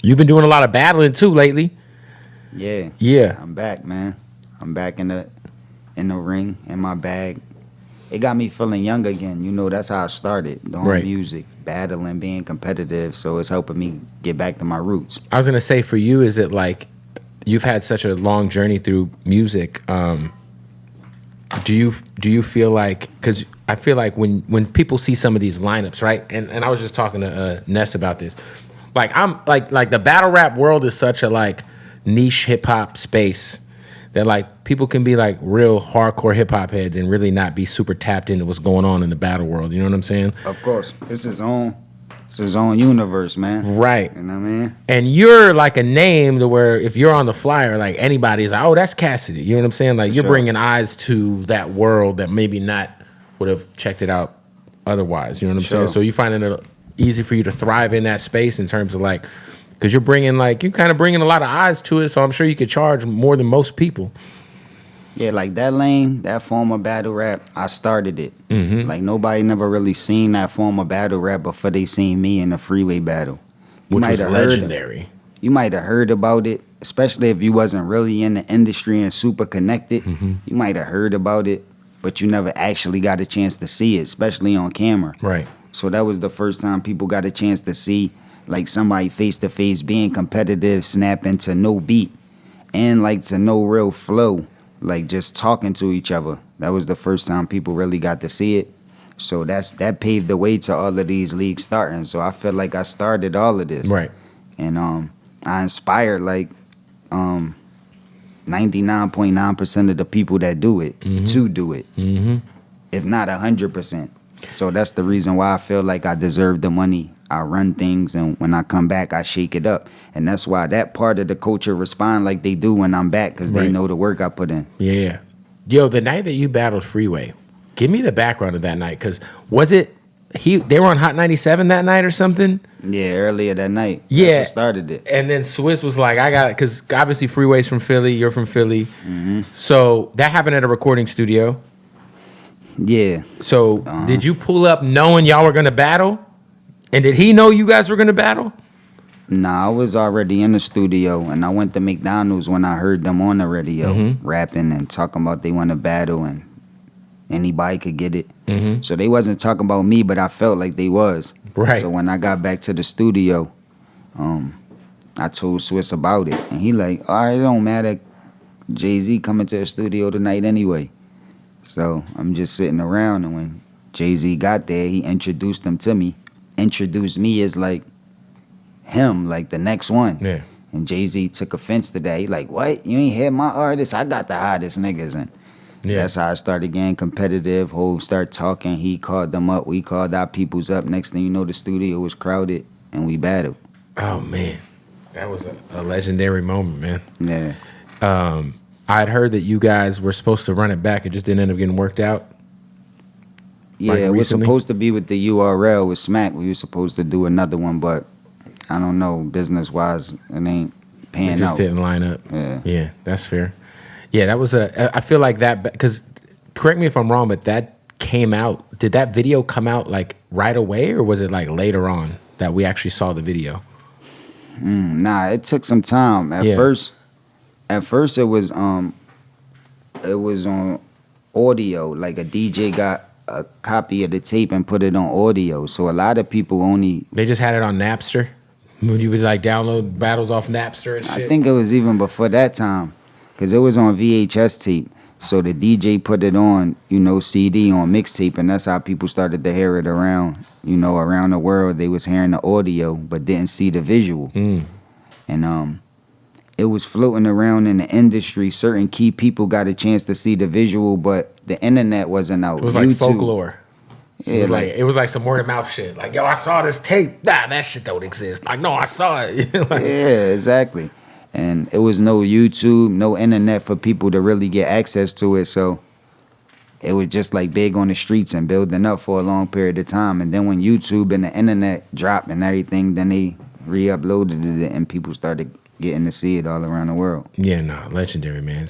You've been doing a lot of battling too lately. Yeah, Yeah. I'm back, man. I'm back in the ring, in my bag. It got me feeling young again. You know, that's how I started doing Right. music, battling, being competitive. So it's helping me get back to my roots. I was gonna say for you, is it like you've had such a long journey through music? Do you feel like, because I feel like when people see some of these lineups, right? And I was just talking to Ness about this. Like I'm like the battle rap world is such a like niche hip hop space that like people can be like real hardcore hip hop heads and really not be super tapped into what's going on in the battle world. You know what I'm saying? Of course, it's his own universe, man. Right. You know what I mean? And you're like a name to where if you're on the flyer, like anybody's like, oh, that's Cassidy. You know what I'm saying? Like you're Sure. bringing eyes to that world that maybe not would have checked it out otherwise. You know what I'm saying? Sure. So you finding it easy for you to thrive in that space in terms of like, because you're bringing like, you kind of bringing a lot of eyes to it. So I'm sure you could charge more than most people. Yeah, like that lane, that form of battle rap, I started it. Like nobody never really seen that form of battle rap before they seen me in the freeway battle. Which was might have legendary. You might have heard about it, especially if you wasn't really in the industry and super connected. You might have heard about it, but you never actually got a chance to see it, especially on camera. Right. So that was the first time people got a chance to see like somebody face to face being competitive, snapping to no beat, and like to no real flow, like just talking to each other. That was the first time people really got to see it. So that paved the way to all of these leagues starting. So I feel like I started all of this. Right. And I inspired like 99.9% of the people that do it to do it, if not 100%. So that's the reason why I feel like I deserve the money. I run things, and when I come back, I shake it up. And that's why that part of the culture respond like they do when I'm back, because they Right. know the work I put in. Yeah. Yo, the night that you battled Freeway, give me the background of that night. Because was it, they were on Hot 97 that night or something? Yeah, earlier that night. Yeah. That's what started it. And then Swiss was like, I got it. Because obviously Freeway's from Philly, you're from Philly. So that happened at a recording studio. Yeah. So did you pull up knowing y'all were going to battle? And did he know you guys were going to battle? Nah, I was already in the studio, and I went to McDonald's when I heard them on the radio rapping and talking about they want to battle and anybody could get it. So they wasn't talking about me, but I felt like they was. Right. So when I got back to the studio, I told Swiss about it, and he like, all right, it don't matter. Jay-Z coming to the studio tonight anyway. So I'm just sitting around, and when Jay-Z got there, he introduced him to me. Introduced me as like him, like the next one. Yeah. And Jay-Z took offense to that. He like, what? You ain't hear my artist? I got the hottest niggas. And that's how I started getting competitive. Hov started talking. He called them up. We called our peoples up. Next thing you know, the studio was crowded, and we battled. Oh, man. That was a legendary moment, man. Yeah. I'd heard that you guys were supposed to run it back. It just didn't end up getting worked out. Yeah, Like it was recently? supposed to be with the URL with Smack. We were supposed to do another one, but I don't know, business-wise, it ain't It paying just out. didn't line up. Yeah. That's fair. Yeah, that was I feel like that, because correct me if I'm wrong, but that came out, did that video come out like right away, or was it like later on that we actually saw the video? Nah, it took some time. At first it was on audio. Like a DJ got a copy of the tape and put it on audio. So a lot of people only, They just had it on Napster? You would like download battles off Napster and shit? I think it was even before that time, because it was on VHS tape. So the DJ put it on, CD on mixtape, and that's how people started to hear it around the world. They was hearing the audio but didn't see the visual. And it was floating around in the industry. Certain key people got a chance to see the visual, but the internet wasn't out. It was like folklore. Yeah, It was like some word of mouth shit. Like, yo, I saw this tape. Nah, that shit don't exist. Like, no, I saw it. Like, yeah, exactly. And it was no YouTube, no internet for people to really get access to it. So it was just like big on the streets and building up for a long period of time. And then when YouTube and the internet dropped and everything, then they re-uploaded it and people started getting to see it all around the world. yeah, no, legendary, man.